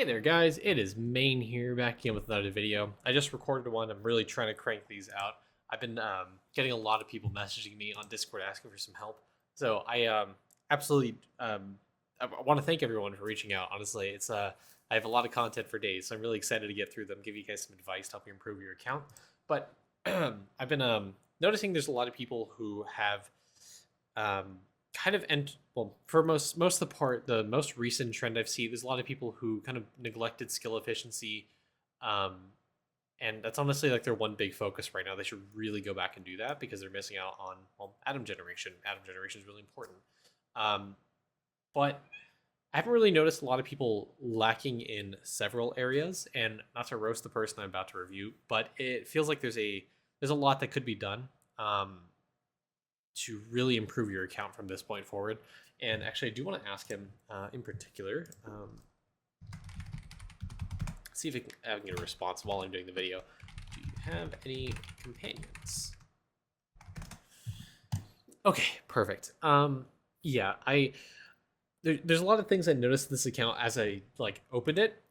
Hey there guys, it is Main here back again with another video. I just recorded one. I'm really trying to crank these out. I've been getting a lot of people messaging me on Discord asking for some help. So I absolutely I want to thank everyone for reaching out. Honestly, it's I have a lot of content for days, so I'm really excited to get through them, give you guys some advice to help you improve your account. But I've been noticing there's a lot of people who have um, kind of well, for most of the part, the most recent trend I've seen, there's a lot of people who kind of neglected skill efficiency, um, and that's honestly like their one big focus right now. They should really go back and do that because they're missing out on, well, atom generation. Atom generation is really important. um, but I haven't really noticed a lot of people lacking in several areas, and not to roast the person I'm about to review, but it feels like there's a lot that could be done. Um, to really improve your account from this point forward. And actually, I do want to ask him in particular, see if I can get a response while I'm doing the video. Do you have any companions? Okay, perfect. Yeah, there's a lot of things I noticed in this account as I opened it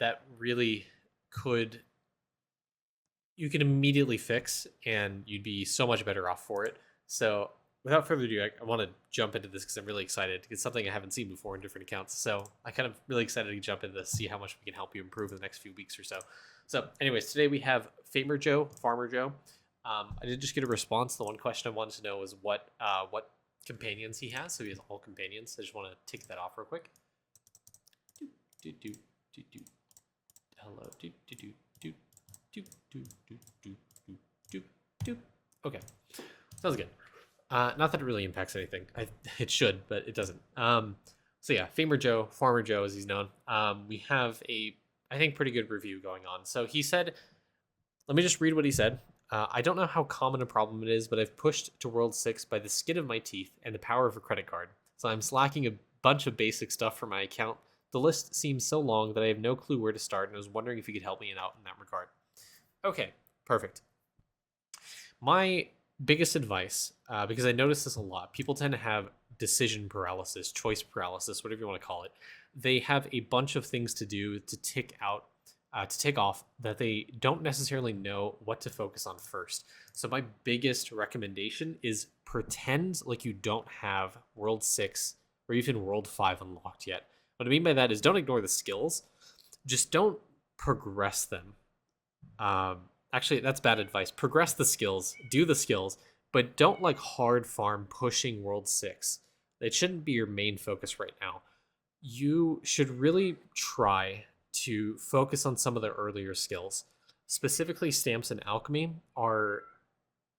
that really could you can immediately fix, and you'd be so much better off for it. So without further ado, I want to jump into this because I'm really excited. It's something I haven't seen before in different accounts. So I kind of really excited to jump into this, see how much we can help you improve in the next few weeks or so. So anyways, today we have Famerjoe. I did just get a response. The one question I wanted to know was what companions he has. So he has all companions. I just want to tick that off real quick. Do do do do. Hello. Do do do do do do do do do do. Okay. Sounds good. Not that it really impacts anything. It should, but it doesn't. So yeah, Farmer Joe, as he's known. We have I think, pretty good review going on. So he said, let me just read what he said. I don't know how common a problem it is, but I've pushed to World 6 by the skin of my teeth and the power of a credit card. So I'm slacking a bunch of basic stuff for my account. The list seems so long that I have no clue where to start, and I was wondering if you could help me out in that regard. Okay, perfect. My biggest advice, because I notice this a lot, people tend to have decision paralysis, choice paralysis, whatever you want to call it. They have a bunch of things to do to tick off that they don't necessarily know what to focus on first. So my biggest recommendation is pretend like you don't have World 6 or even World 5 unlocked yet. What I mean by that is don't ignore the skills, just don't progress them. Actually, that's bad advice. Progress the skills, do the skills, but don't hard farm pushing World 6. It shouldn't be your main focus right now. You should really try to focus on some of the earlier skills. Specifically, stamps and alchemy are.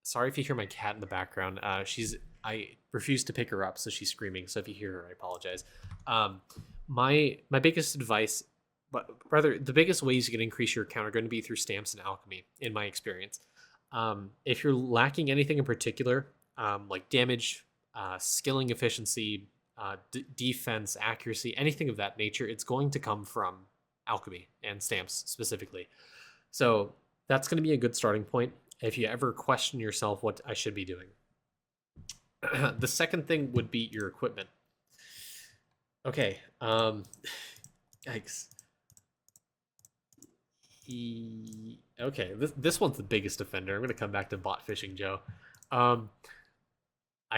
Sorry if you hear my cat in the background. I refuse to pick her up, so she's screaming. So if you hear her, I apologize. My biggest advice, but rather the biggest ways you can increase your account are going to be through stamps and alchemy, in my experience. If you're lacking anything in particular, like damage, skilling efficiency, defense, accuracy, anything of that nature, it's going to come from alchemy and stamps specifically. So that's going to be a good starting point if you ever question yourself what I should be doing. The second thing would be your equipment. Okay. Yikes. Okay, this one's the biggest offender. I'm going to come back to bot fishing, Joe. I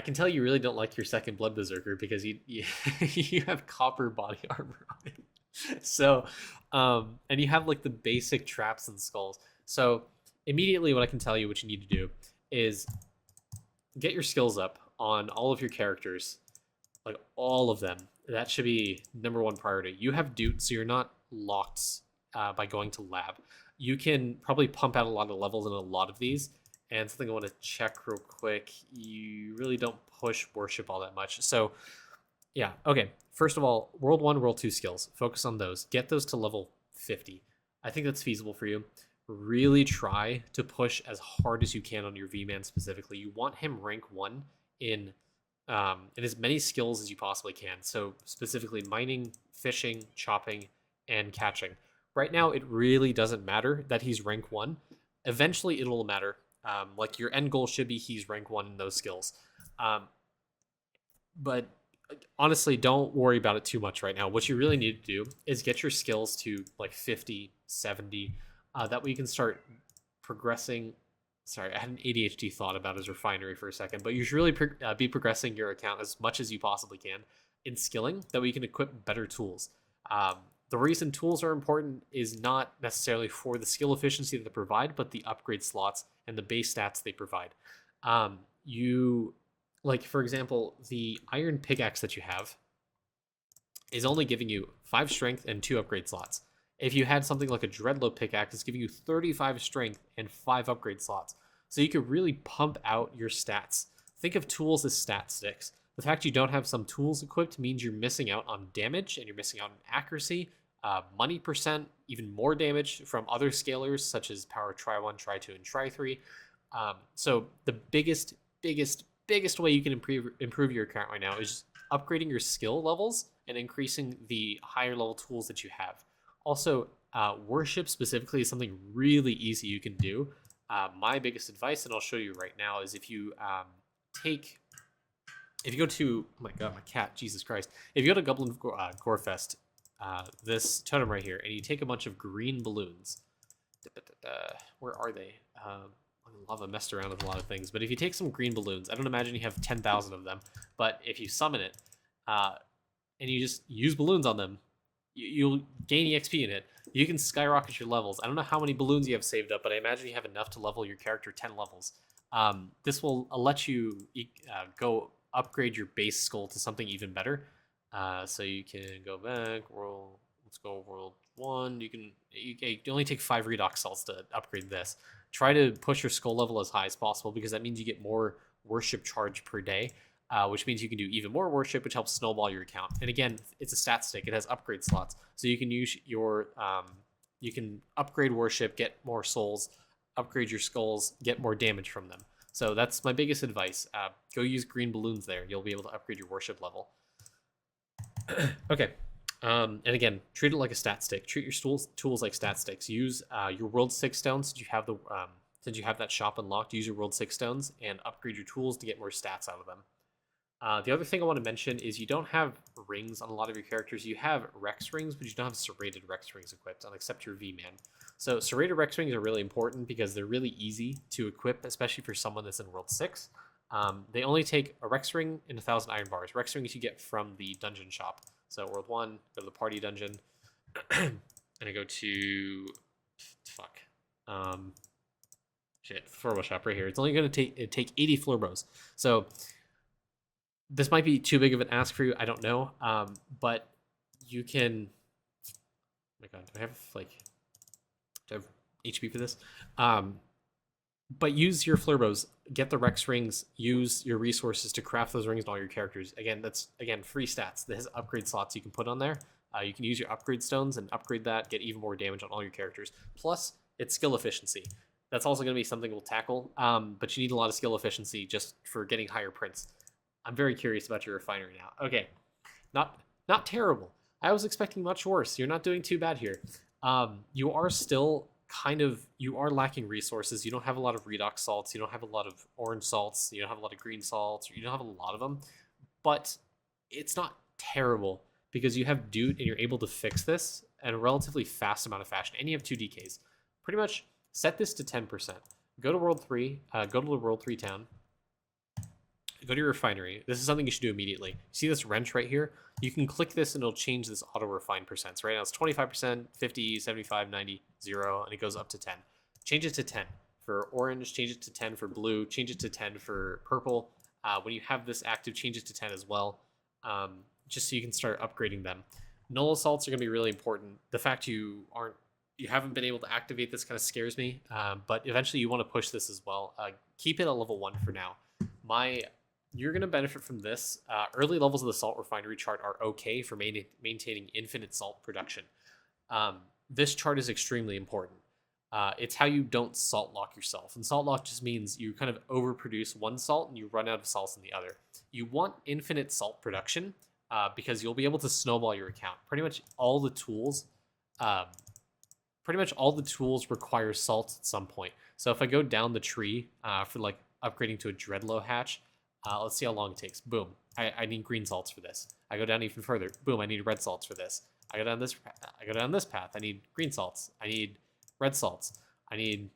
can tell you really don't like your second blood berserker because you have copper body armor on it. So, and you have the basic traps and skulls. So immediately, what I can tell you what you need to do is get your skills up on all of your characters, all of them. That should be number one priority. You have Doot, so you're not locked by going to lab. You can probably pump out a lot of levels in a lot of these. And something I want to check real quick, you really don't push worship all that much. So yeah, okay. First of all, World 1, World 2 skills. Focus on those. Get those to level 50. I think that's feasible for you. Really try to push as hard as you can on your V-Man specifically. You want him rank 1 in as many skills as you possibly can. So specifically mining, fishing, chopping, and catching. Right now, it really doesn't matter that he's rank 1. Eventually, it'll matter. Your end goal should be he's rank 1 in those skills. But honestly, don't worry about it too much right now. What you really need to do is get your skills to like 50, 70. That way you can start progressing. Sorry, I had an ADHD thought about his refinery for a second, but you should really be progressing your account as much as you possibly can in skilling. That way you can equip better tools. Um, the reason tools are important is not necessarily for the skill efficiency that they provide, but the upgrade slots and the base stats they provide. You like, for example, the iron pickaxe that you have is only giving you 5 strength and 2 upgrade slots. If you had something like a dreadlow pickaxe, it's giving you 35 strength and 5 upgrade slots. So you could really pump out your stats. Think of tools as stat sticks. The fact you don't have some tools equipped means you're missing out on damage and you're missing out on accuracy, money percent, even more damage from other scalers such as power try 1, try 2, and try 3. So the biggest way you can improve your account right now is upgrading your skill levels and increasing the higher level tools that you have. Also, worship specifically is something really easy you can do. My biggest advice, and I'll show you right now, is if you go to, oh my god, my cat, Jesus Christ. If you go to Goblin Gorefest, this totem right here, and you take a bunch of green balloons, where are they? Lava messed around with a lot of things, but if you take some green balloons, I don't imagine you have 10,000 of them, but if you summon it, and you just use balloons on them, you'll gain EXP in it. You can skyrocket your levels. I don't know how many balloons you have saved up, but I imagine you have enough to level your character 10 levels. This will let you go upgrade your base skull to something even better. So you can go back, let's go world 1. You only take 5 redox salts to upgrade this. Try to push your skull level as high as possible because that means you get more worship charge per day, which means you can do even more worship, which helps snowball your account. And again, it's a stat stick. It has upgrade slots. So you can use your, you can upgrade worship, get more souls, upgrade your skulls, get more damage from them. So that's my biggest advice. Go use green balloons there. You'll be able to upgrade your worship level. Okay. And again, treat it like a stat stick. Treat your tools like stat sticks. Use your World 6 stones since you have that shop unlocked. Use your World 6 stones and upgrade your tools to get more stats out of them. The other thing I want to mention is you don't have rings on a lot of your characters. You have Rex rings, but you don't have serrated Rex rings equipped on except your V-Man. So serrated Rex rings are really important because they're really easy to equip, especially for someone that's in World 6. They only take a Rex ring and 1,000 iron bars. Rex rings you get from the dungeon shop. So World 1, go to the party dungeon, and I go to, Flurbo shop right here. It's only going to take 80 Flurbos. So this might be too big of an ask for you. I don't know. But you can, oh my god, do I have HP for this? But use your Flurbos, get the Rex rings, use your resources to craft those rings on all your characters. Again, that's free stats. That has upgrade slots you can put on there. You can use your upgrade stones and upgrade that, get even more damage on all your characters. Plus, it's skill efficiency. That's also going to be something we'll tackle. But you need a lot of skill efficiency just for getting higher prints. I'm very curious about your refinery now. Okay, not terrible. I was expecting much worse. You're not doing too bad here. You are still you are lacking resources. You don't have a lot of redox salts. You don't have a lot of orange salts. You don't have a lot of green salts. You don't have a lot of them. But it's not terrible because you have Dude and you're able to fix this in a relatively fast amount of fashion. And you have 2 DKs. Pretty much set this to 10%. Go to World 3. Go to the World 3 town. Go to your refinery. This is something you should do immediately. See this wrench right here? You can click this and it'll change this auto refine percents. Right now it's 25%, 50, 75, 90, 0, and it goes up to 10. Change it to 10 for orange, change it to 10 for blue, change it to 10 for purple. When you have this active, change it to 10 as well, just so you can start upgrading them. Null assaults are going to be really important. The fact you haven't been able to activate this kind of scares me, but eventually you want to push this as well. Keep it at level 1 for now. You're going to benefit from this. Early levels of the salt refinery chart are okay for maintaining infinite salt production. This chart is extremely important. It's how you don't salt lock yourself. And salt lock just means you kind of overproduce one salt and you run out of salts in the other. You want infinite salt production because you'll be able to snowball your account. Pretty much all the tools require salt at some point. So if I go down the tree for like upgrading to a Dreadlow hatch, let's see how long it takes. Boom. I need green salts for this. I go down even further. Boom, I need red salts for this. I go down this path. I need green salts. I need red salts. I need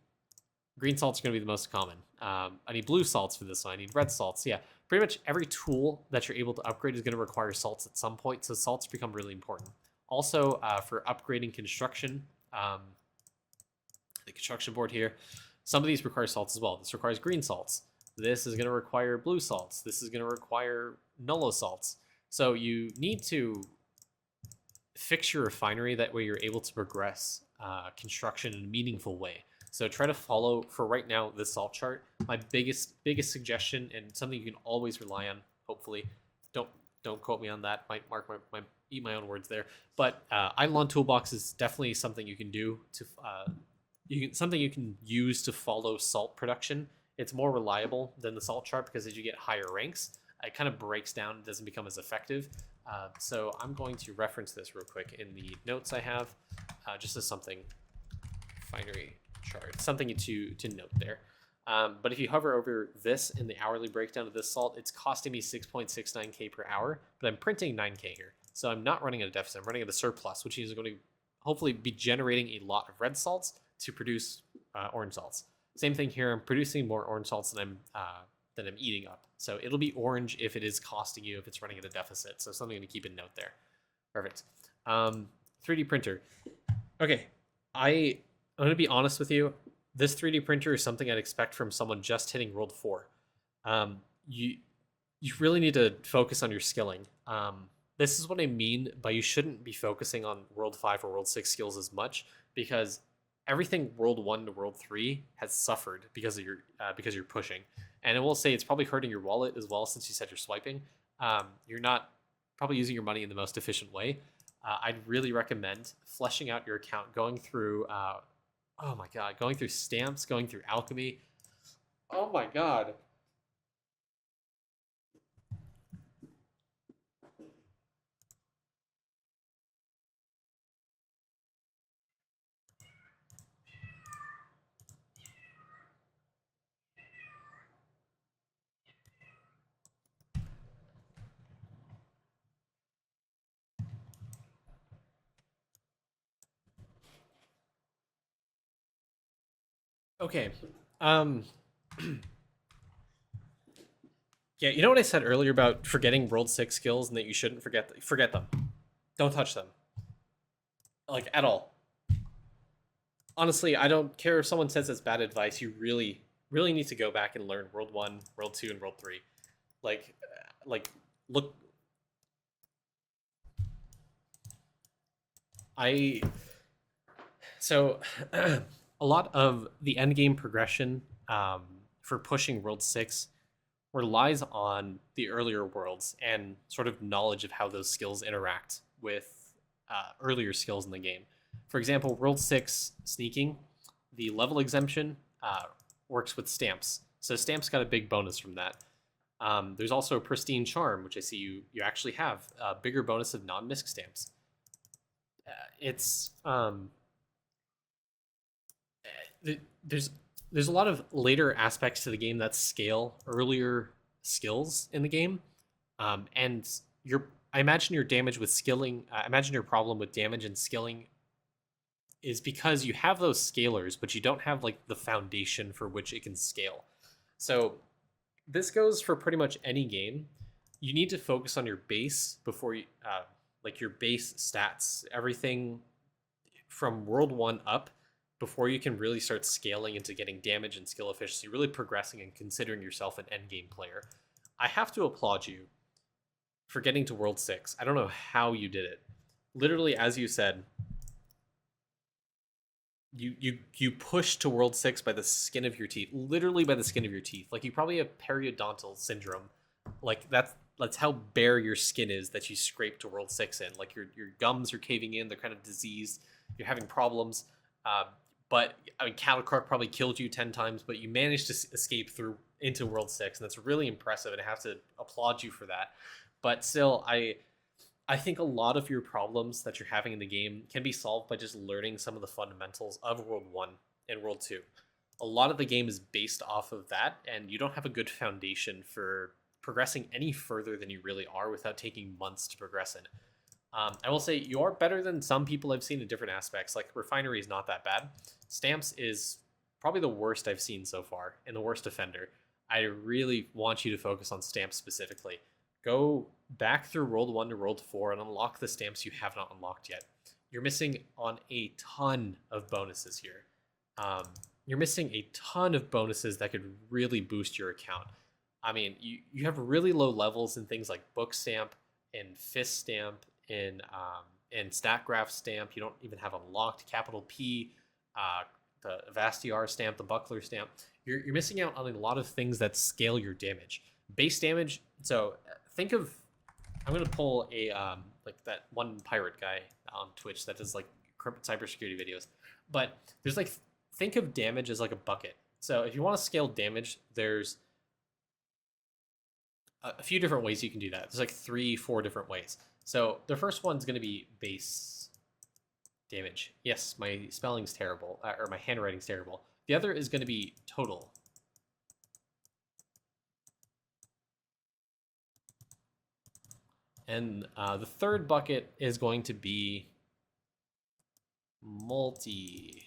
green salts are going to be the most common. I need blue salts for this one. I need red salts. Yeah, pretty much every tool that you're able to upgrade is going to require salts at some point, so salts become really important. Also, for upgrading construction, the construction board here, some of these require salts as well. This requires green salts. This is going to require blue salts. This is going to require nullo salts. So you need to fix your refinery, that way you're able to progress construction in a meaningful way. So try to follow, for right now, this salt chart. My biggest suggestion, and something you can always rely on, hopefully, don't quote me on that, might eat my own words there, but Idleon Toolbox is definitely something you can do to something you can use to follow salt production. It's more reliable than the salt chart because as you get higher ranks, it kind of breaks down and doesn't become as effective. So I'm going to reference this real quick in the notes I have, just as something, refinery chart, something to note there. But if you hover over this in the hourly breakdown of this salt, it's costing me 6.69k per hour, but I'm printing 9k here. So I'm not running at a deficit, I'm running at a surplus, which is going to hopefully be generating a lot of red salts to produce orange salts. Same thing here, I'm producing more orange salts than I'm eating up. So it'll be orange if it is costing you, if it's running at a deficit. So something to keep in note there. Perfect. 3D printer. Okay, I'm going to be honest with you. This 3D printer is something I'd expect from someone just hitting World 4. You really need to focus on your skilling. This is what I mean by you shouldn't be focusing on World 5 or World 6 skills as much, because everything World 1 to World 3 has suffered because you're pushing. And I will say it's probably hurting your wallet as well, since you said you're swiping. You're not probably using your money in the most efficient way. I'd really recommend fleshing out your account, going through going through stamps, going through Alchemy. Oh my god. Okay. Yeah, you know what I said earlier about forgetting World 6 skills and that you shouldn't forget them. Don't touch them. Like, at all. Honestly, I don't care if someone says it's bad advice. You really, really need to go back and learn World 1, World 2, and World 3. Like, look. So, a lot of the endgame progression for pushing World 6 relies on the earlier worlds and sort of knowledge of how those skills interact with earlier skills in the game. For example, World 6 sneaking, the level exemption works with stamps. So stamps got a big bonus from that. There's also a pristine charm, which I see you actually have a bigger bonus of non-misc stamps. There's a lot of later aspects to the game that scale earlier skills in the game, and I imagine your damage with skilling. I imagine your problem with damage and skilling is because you have those scalers, but you don't have like the foundation for which it can scale. So this goes for pretty much any game. You need to focus on your base before you, like your base stats, everything from World 1 up, before you can really start scaling into getting damage and skill efficiency, really progressing and considering yourself an endgame player. I have to applaud you for getting to World 6. I don't know how you did it. Literally, as you said, you pushed to World 6 by the skin of your teeth. Literally by the skin of your teeth. Like, you probably have periodontal syndrome. Like, that's how bare your skin is that you scrape to World 6 in. Like, your gums are caving in, they're kind of diseased, you're having problems. But I mean, Cattle Croc probably killed you 10 times, but you managed to escape through into World 6, and that's really impressive, and I have to applaud you for that. But still, I think a lot of your problems that you're having in the game can be solved by just learning some of the fundamentals of World 1 and World 2. A lot of the game is based off of that, and you don't have a good foundation for progressing any further than you really are without taking months to progress in. I will say you are better than some people I've seen in different aspects. Like refinery is not that bad. Stamps is probably the worst I've seen so far and the worst offender. I really want you to focus on stamps specifically. Go back through World 1 to World 4 and unlock the stamps you have not unlocked yet. You're missing on a ton of bonuses here. You're missing a ton of bonuses that could really boost your account. I mean, you have really low levels in things like book stamp and fist stamp and stat graph stamp. You don't even have unlocked capital P, the Vastiar stamp, the buckler stamp. You're missing out on a lot of things that scale your damage. Base damage. So think of, I'm gonna pull a like that one pirate guy on Twitch that does like cybersecurity videos, but there's like, think of damage as like a bucket. So if you want to scale damage, there's a few different ways you can do that. There's like 3-4 different ways. So the first one's going to be base damage. Yes, my spelling's terrible, or my handwriting's terrible. The other is going to be total. And the third bucket is going to be multi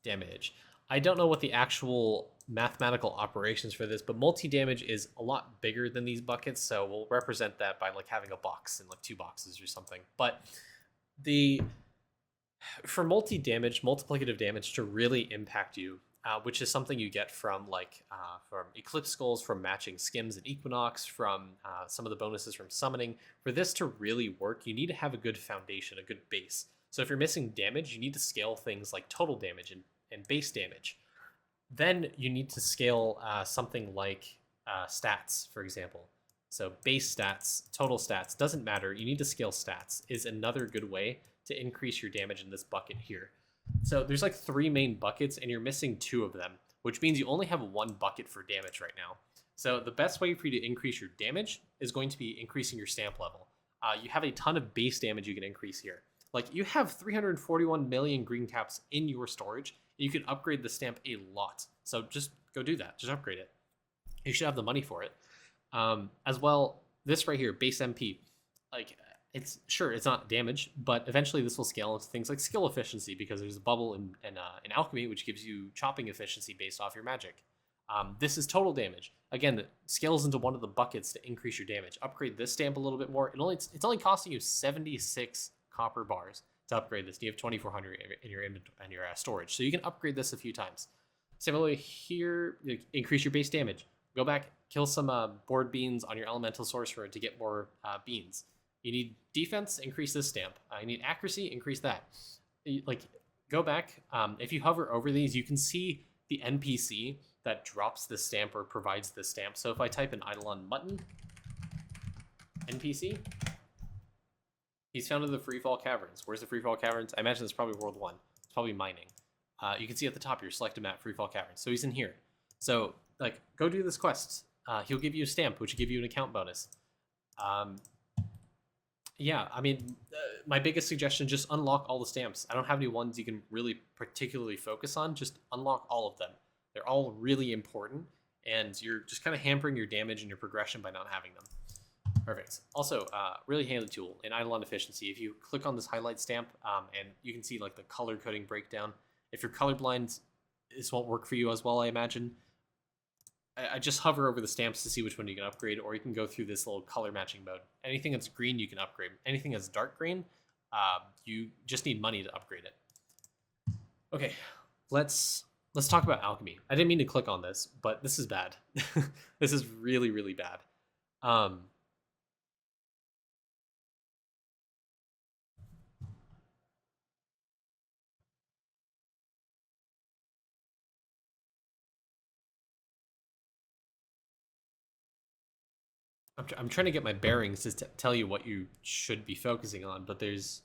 damage. I don't know what the actual mathematical operations for this, but multi-damage is a lot bigger than these buckets, so we'll represent that by like having a box and like 2 boxes or something. But for multi-damage, multiplicative damage to really impact you, which is something you get from like from Eclipse Skulls, from matching Skims and Equinox, from some of the bonuses from summoning. For this to really work, you need to have a good foundation, a good base. So if you're missing damage, you need to scale things like total damage and base damage. Then you need to scale something like stats, for example. So base stats, total stats, doesn't matter. You need to scale stats is another good way to increase your damage in this bucket here. So there's like 3 main buckets and you're missing 2 of them, which means you only have 1 bucket for damage right now. So the best way for you to increase your damage is going to be increasing your stamp level. You have a ton of base damage you can increase here. Like you have 341 million green caps in your storage. And you can upgrade the stamp a lot. So just go do that. Just upgrade it. You should have the money for it. As well, this right here, base MP, like it's not damage, but eventually this will scale into things like skill efficiency because there's a bubble in Alchemy which gives you chopping efficiency based off your magic. This is total damage. Again, it scales into one of the buckets to increase your damage. Upgrade this stamp a little bit more. It's only costing you 76 copper bars to upgrade this. You have 2,400 in your inventory and your storage, so you can upgrade this a few times. Similarly here, increase your base damage. Go back, kill some board beans on your elemental sorcerer to get more beans. You need defense, increase this stamp. You need accuracy, increase that. Like, go back. If you hover over these, you can see the NPC that drops the stamp or provides the stamp. So if I type in Idleon Mutton, NPC, he's found in the Freefall Caverns. Where's the Freefall Caverns? I imagine it's probably World 1. It's probably mining. You can see at the top here, select a map, Freefall Caverns. So he's in here. So, like, go do this quest. He'll give you a stamp, which will give you an account bonus. Yeah, I mean, my biggest suggestion, just unlock all the stamps. I don't have any ones you can really particularly focus on. Just unlock all of them. They're all really important, and you're just kind of hampering your damage and your progression by not having them. Perfect. Also, really handy tool in Idleon efficiency. If you click on this highlight stamp, and you can see like the color coding breakdown. If you're colorblind, this won't work for you as well, I imagine. I just hover over the stamps to see which one you can upgrade, or you can go through this little color matching mode. Anything that's green, you can upgrade. Anything that's dark green, you just need money to upgrade it. Okay, let's talk about alchemy. I didn't mean to click on this, but this is bad. This is really, really bad. I'm trying to get my bearings to tell you what you should be focusing on, but there's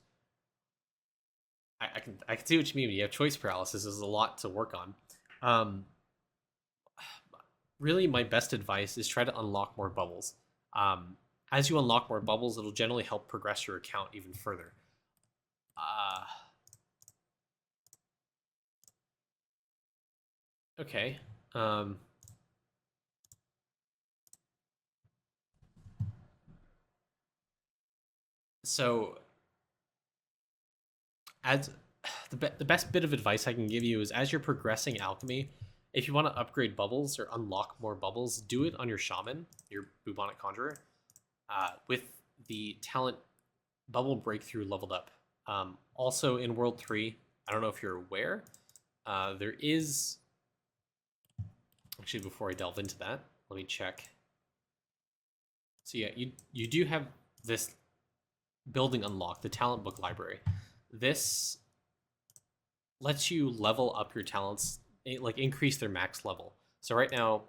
I can see what you mean. You have choice paralysis. There's a lot to work on. Really, my best advice is try to unlock more bubbles. As you unlock more bubbles, it'll generally help progress your account even further. Okay. So as the best bit of advice I can give you is as you're progressing alchemy, if you want to upgrade bubbles or unlock more bubbles, do it on your shaman, your bubonic conjurer, with the talent bubble breakthrough leveled up. Also in World 3, I don't know if you're aware, there is actually, before I delve into that, let me check. So yeah, you do have this building unlocked, the talent book library. This lets you level up your talents, like increase their max level. So right now,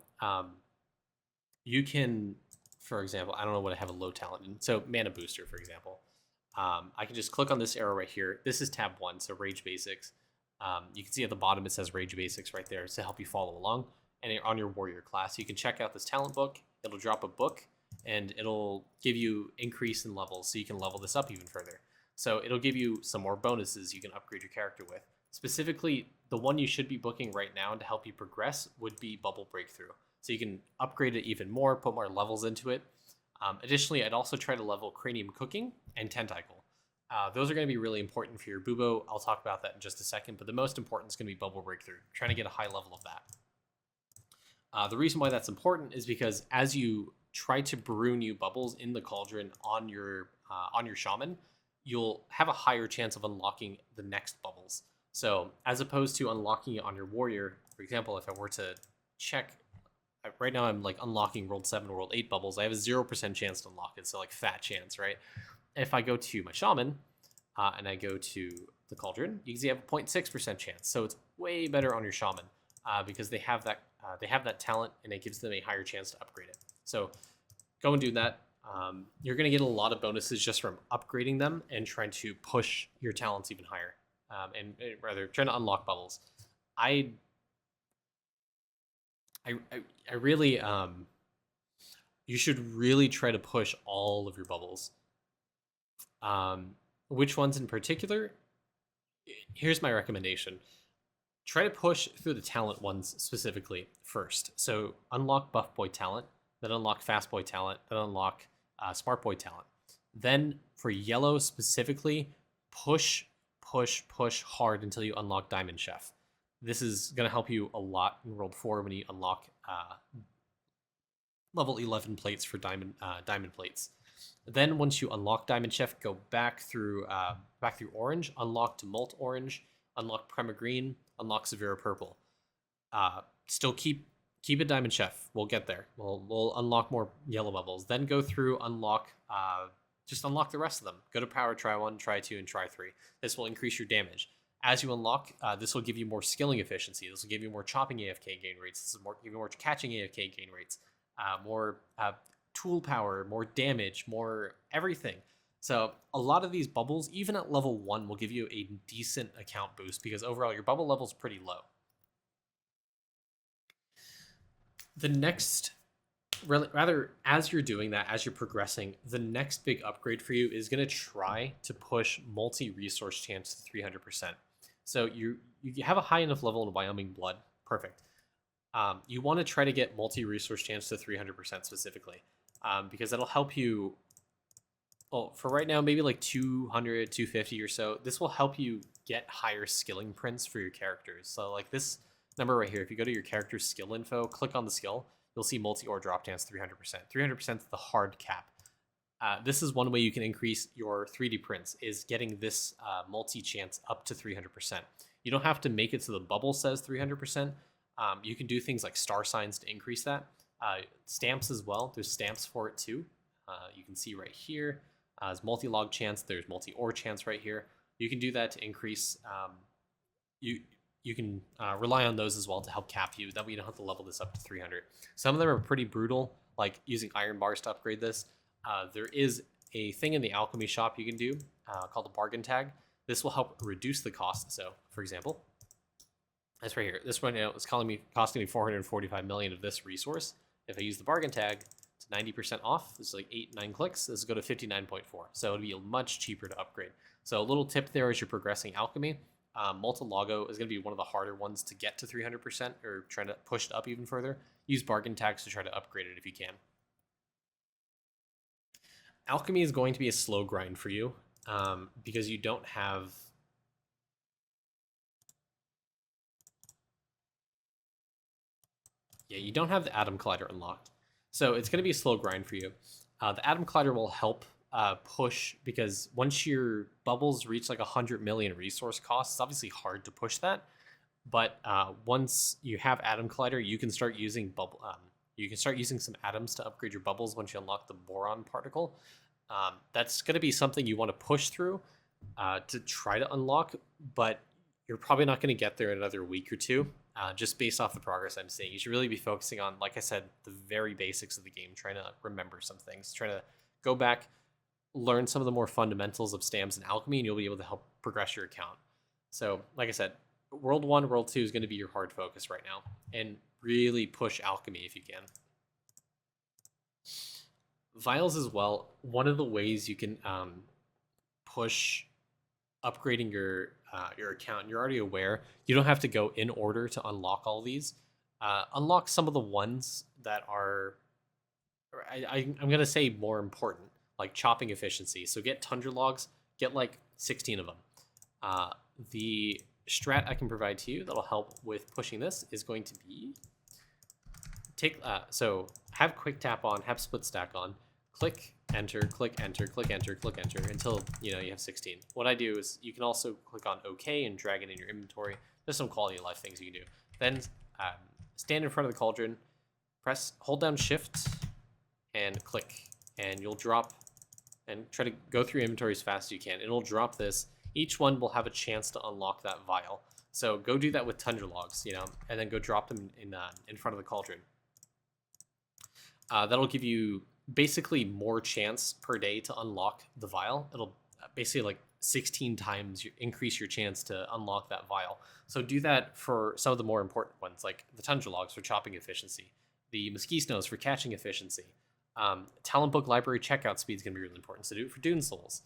you can, for example, I don't know what I have a low talent in. So mana booster, for example. I can just click on this arrow right here. This is tab 1, so Rage Basics. You can see at the bottom it says Rage Basics right there to help you follow along. And on your warrior class, you can check out this talent book. It'll drop a book, and it'll give you increase in levels, so you can level this up even further. So it'll give you some more bonuses you can upgrade your character with. Specifically, the one you should be booking right now to help you progress would be Bubble Breakthrough. So you can upgrade it even more, put more levels into it. Additionally, I'd also try to level Cranium Cooking and Tentacle. Those are going to be really important for your Bubo. I'll talk about that in just a second, but the most important is going to be Bubble Breakthrough, trying to get a high level of that. The reason why that's important is because as you try to brew new bubbles in the cauldron on your shaman, you'll have a higher chance of unlocking the next bubbles. So as opposed to unlocking it on your warrior, for example, if I were to check, right now I'm like unlocking World 7, World 8 bubbles, I have a 0% chance to unlock it, so like fat chance, right? If I go to my shaman and I go to the cauldron, you can see I have a 0.6% chance. So it's way better on your shaman because they have that talent and it gives them a higher chance to upgrade it. So go and do that. You're going to get a lot of bonuses just from upgrading them and trying to push your talents even higher. And rather trying to unlock bubbles. I really you should really try to push all of your bubbles. Which ones in particular? Here's my recommendation. Try to push through the talent ones specifically first. So unlock Buff Boy talent, then unlock Fast Boy talent, then unlock Smart Boy talent. Then for yellow specifically, push hard until you unlock Diamond Chef. This is going to help you a lot in World 4 when you unlock level 11 plates for diamond plates. Then once you unlock Diamond Chef, go back through orange, unlock to Molt Orange, unlock Prema Green, unlock Severa Purple. Still keep it Diamond Chef. We'll get there. We'll unlock more yellow bubbles. Then go through just unlock the rest of them. Go to power, try 1, try 2, and try 3. This will increase your damage. As you unlock, this will give you more skilling efficiency. This will give you more chopping AFK gain rates. This will give you more catching AFK gain rates. More tool power, more damage, more everything. So a lot of these bubbles, even at level 1, will give you a decent account boost because overall your bubble level is pretty low. The next, rather, as you're doing that, as you're progressing, the next big upgrade for you is going to try to push multi-resource chance to 300%. So you have a high enough level in Wyoming Blood. Perfect. You want to try to get multi-resource chance to 300% specifically because that'll help you. Well, for right now, maybe like 200, 250 or so. This will help you get higher skilling prints for your characters. So like this number right here, if you go to your character's skill info, click on the skill, you'll see multi-or drop chance 300%. 300% is the hard cap. This is one way you can increase your 3D prints, is getting this multi-chance up to 300%. You don't have to make it so the bubble says 300%. You can do things like star signs to increase that. Stamps as well. There's stamps for it too. You can see right here. There's multi-log chance. There's multi-or chance right here. You can do that to increase. You can rely on those as well to help cap you. That way you don't have to level this up to 300. Some of them are pretty brutal, like using iron bars to upgrade this. There is a thing in the alchemy shop you can do called the bargain tag. This will help reduce the cost. So, for example, that's right here. This one is costing me 445 million of this resource. If I use the bargain tag, it's 90% off. This is like 8-9 clicks. This will go to 59.4. So it'll be much cheaper to upgrade. So a little tip there as you're progressing alchemy. Multilago is going to be one of the harder ones to get to 300% or trying to push it up even further. Use bargain tags to try to upgrade it if you can. Alchemy is going to be a slow grind for you because you don't have... Yeah, you don't have the Atom Collider unlocked. So it's going to be a slow grind for you. The Atom Collider will help push, because once your bubbles reach like 100 million resource costs, it's obviously hard to push that. But once you have Atom Collider, you can start using you can start using some atoms to upgrade your bubbles once you unlock the boron particle. That's going to be something you want to push through to try to unlock, but you're probably not going to get there in another week or two. Just based off the progress I'm seeing, you should really be focusing on, like I said, the very basics of the game, trying to remember some things, trying to go back, learn some of the more fundamentals of stamps and alchemy, and you'll be able to help progress your account. So, like I said, World 1, World 2 is going to be your hard focus right now, and really push alchemy if you can. Vials as well. One of the ways you can push upgrading your account, you're already aware, you don't have to go in order to unlock all these. Unlock some of the ones that are, I'm going to say, more important, like chopping efficiency. So get Tundra Logs, get like 16 of them. The strat I can provide to you that'll help with pushing this is going to be so have quick tap on, have split stack on, click enter, click enter, click enter, click enter until you have 16. What I do is you can also click on OK and drag it in your inventory. There's some quality of life things you can do. Then stand in front of the cauldron, hold down shift and click, and you'll drop, and try to go through your inventory as fast as you can. It'll drop this. Each one will have a chance to unlock that vial. So go do that with Tundra Logs, and then go drop them in front of the cauldron. That'll give you basically more chance per day to unlock the vial. It'll basically like 16 times increase your chance to unlock that vial. So do that for some of the more important ones, like the Tundra Logs for chopping efficiency, the Mesquite Snows for catching efficiency. Talent Book Library checkout speed is going to be really important, so do it for Dune Souls.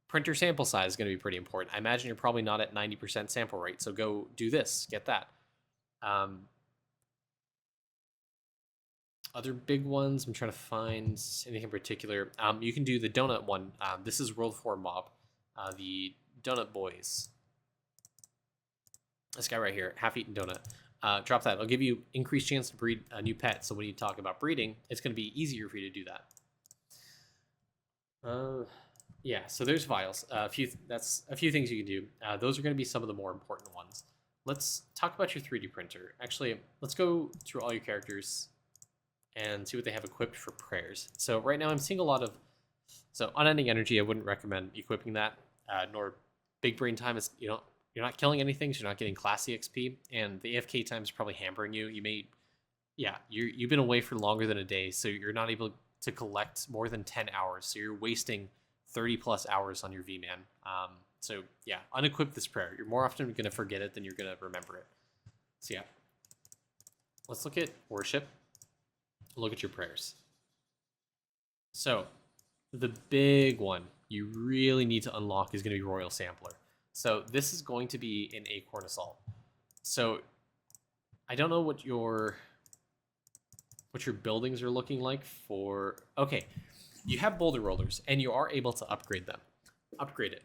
Printer sample size is going to be pretty important. I imagine you're probably not at 90% sample rate, so go do this, get that. Other big ones, I'm trying to find anything in particular. You can do the donut one. This is World 4 mob, the Donut Boys. This guy right here, half-eaten donut. Drop that. It'll give you increased chance to breed a new pet. So when you talk about breeding, it's going to be easier for you to do that. Yeah, so there's vials. That's a few things you can do. Those are going to be some of the more important ones. Let's talk about your 3D printer. Actually, let's go through all your characters and see what they have equipped for prayers. So right now I'm seeing a lot of... So unending energy, I wouldn't recommend equipping that, nor big brain time. Is you're not killing anything, so you're not getting classy XP, and the AFK time is probably hampering you. You've been away for longer than a day, so you're not able to collect more than 10 hours, so you're wasting 30 plus hours on your V-Man. So yeah, unequip this prayer. You're more often going to forget it than you're going to remember it. So yeah, let's look at worship. Look at your prayers. So the big one you really need to unlock is going to be Royal Sampler. So this is going to be an Acorn Assault. So I don't know what your buildings are looking like for... Okay, you have boulder rollers and you are able to upgrade them. Upgrade it.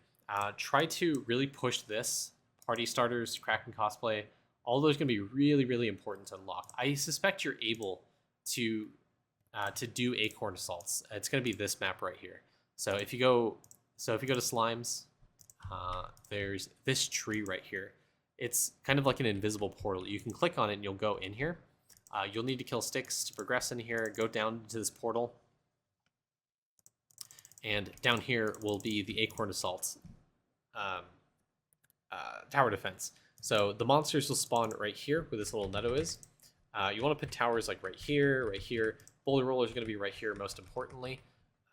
Try to really push this. Party starters, Kraken cosplay, all those are going to be really, really important to unlock. I suspect you're able to do Acorn Assaults. It's going to be this map right here. So if you go to Slimes, there's this tree right here. It's kind of like an invisible portal. You can click on it and you'll go in here. You'll need to kill sticks to progress in here. Go down to this portal. And down here will be the Acorn Assault tower defense. So the monsters will spawn right here where this little netto is. You want to put towers like right here, right here. Boulder rollers are going to be right here most importantly.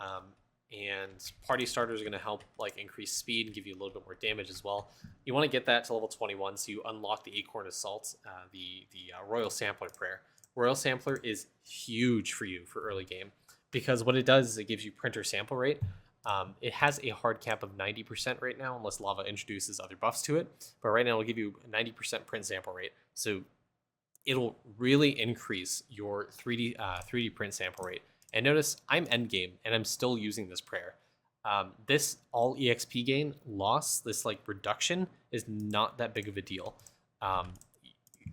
And party starters are going to help like increase speed and give you a little bit more damage as well. You want to get that to level 21 so you unlock the Acorn Assault, the Royal Sampler prayer. Royal Sampler is huge for you for early game because what it does is it gives you printer sample rate. It has a hard cap of 90% right now unless lava introduces other buffs to it. But right now it'll give you 90% print sample rate. So it'll really increase your 3D print sample rate. And notice I'm endgame and I'm still using this prayer. This all EXP gain loss, this like reduction, is not that big of a deal.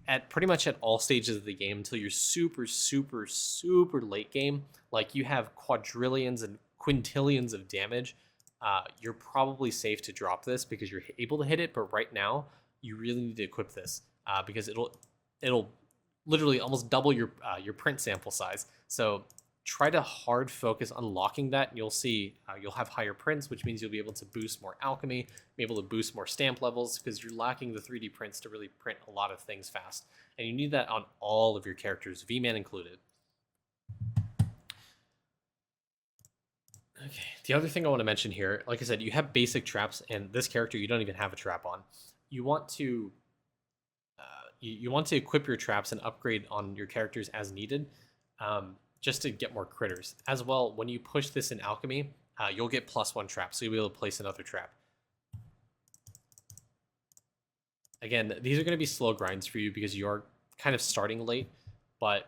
At pretty much at all stages of the game until you're super, super, super late game, like you have quadrillions and quintillions of damage, you're probably safe to drop this because you're able to hit it. But right now, you really need to equip this because it'll literally almost double your print sample size. So try to hard focus unlocking that, and you'll see you'll have higher prints, which means you'll be able to boost more alchemy, be able to boost more stamp levels because you're lacking the 3D prints to really print a lot of things fast. And you need that on all of your characters, V-Man included. Okay, the other thing I want to mention here, like I said, you have basic traps, and this character you don't even have a trap on. You want to you want to equip your traps and upgrade on your characters as needed, just to get more critters. As well, when you push this in alchemy, you'll get +1 trap, so you'll be able to place another trap. Again, these are going to be slow grinds for you because you're kind of starting late, but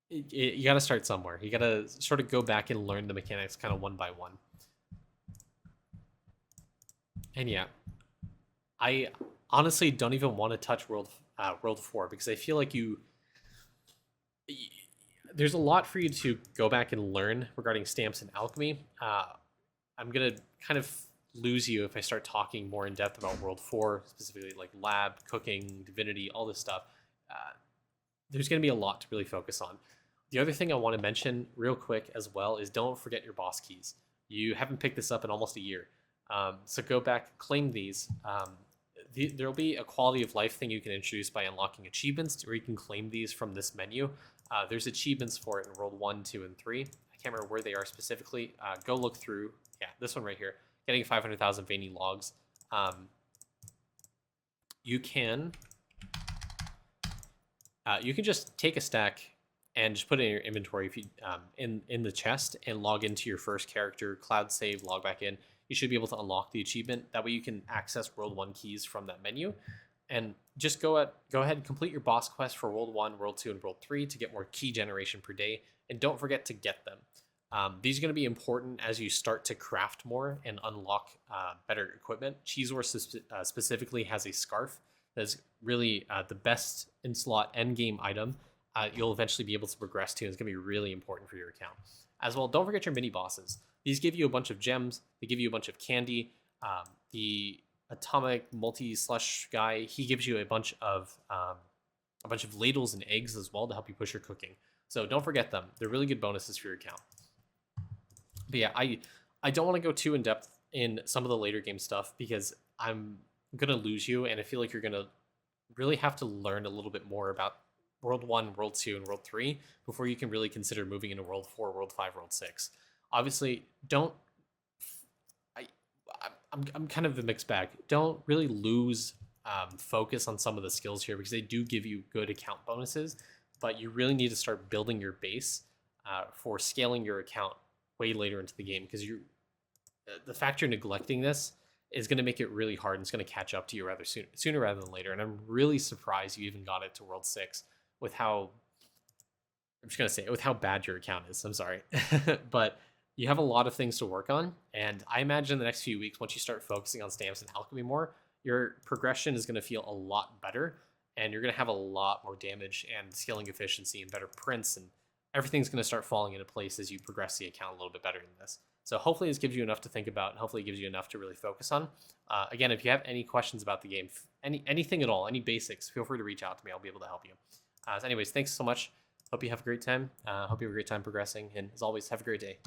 you got to start somewhere. You got to sort of go back and learn the mechanics kind of one by one. And yeah, I honestly don't even want to touch World 4 because I feel like there's a lot for you to go back and learn regarding stamps and alchemy. I'm gonna kind of lose you if I start talking more in depth about World 4, specifically like lab, cooking, divinity, all this stuff. There's gonna be a lot to really focus on. The other thing I want to mention real quick as well is don't forget your boss keys. You haven't picked this up in almost a year. So go back, claim these. There'll be a quality of life thing you can introduce by unlocking achievements, where you can claim these from this menu. There's achievements for it in World 1, 2, and 3. I can't remember where they are specifically. Go look through. Yeah, this one right here. Getting 500,000 veiny logs. You can just take a stack and just put it in your inventory if you in the chest and log into your first character, cloud save, log back in. You should be able to unlock the achievement. That way you can access World 1 keys from that menu. And just go ahead and complete your boss quest for World 1, World 2, and World 3 to get more key generation per day. And don't forget to get them. These are going to be important as you start to craft more and unlock better equipment. Cheesewar specifically has a scarf that's really the best in-slot endgame item you'll eventually be able to progress to, and it's going to be really important for your account. As well, don't forget your mini bosses. These give you a bunch of gems. They give you a bunch of candy. The atomic multi-slush guy, he gives you a bunch of ladles and eggs as well to help you push your cooking. So don't forget them. They're really good bonuses for your account. But yeah, I don't want to go too in depth in some of the later game stuff because I'm gonna lose you, and I feel like you're gonna really have to learn a little bit more about World 1, World 2, and World 3 before you can really consider moving into World 4, World 5, World 6. Obviously, I'm kind of a mixed bag. Don't really lose focus on some of the skills here because they do give you good account bonuses, but you really need to start building your base for scaling your account way later into the game because the fact you're neglecting this is going to make it really hard and it's going to catch up to you sooner rather than later. And I'm really surprised you even got it to World 6 with how bad your account is. I'm sorry. But you have a lot of things to work on. And I imagine in the next few weeks, once you start focusing on stamps and alchemy more, your progression is going to feel a lot better. And you're going to have a lot more damage and scaling efficiency and better prints. And everything's going to start falling into place as you progress the account a little bit better than this. So hopefully this gives you enough to think about, and hopefully it gives you enough to really focus on. Again, if you have any questions about the game, anything at all, any basics, feel free to reach out to me. I'll be able to help you. So anyways, thanks so much. Hope you have a great time. Hope you have a great time progressing. And as always, have a great day.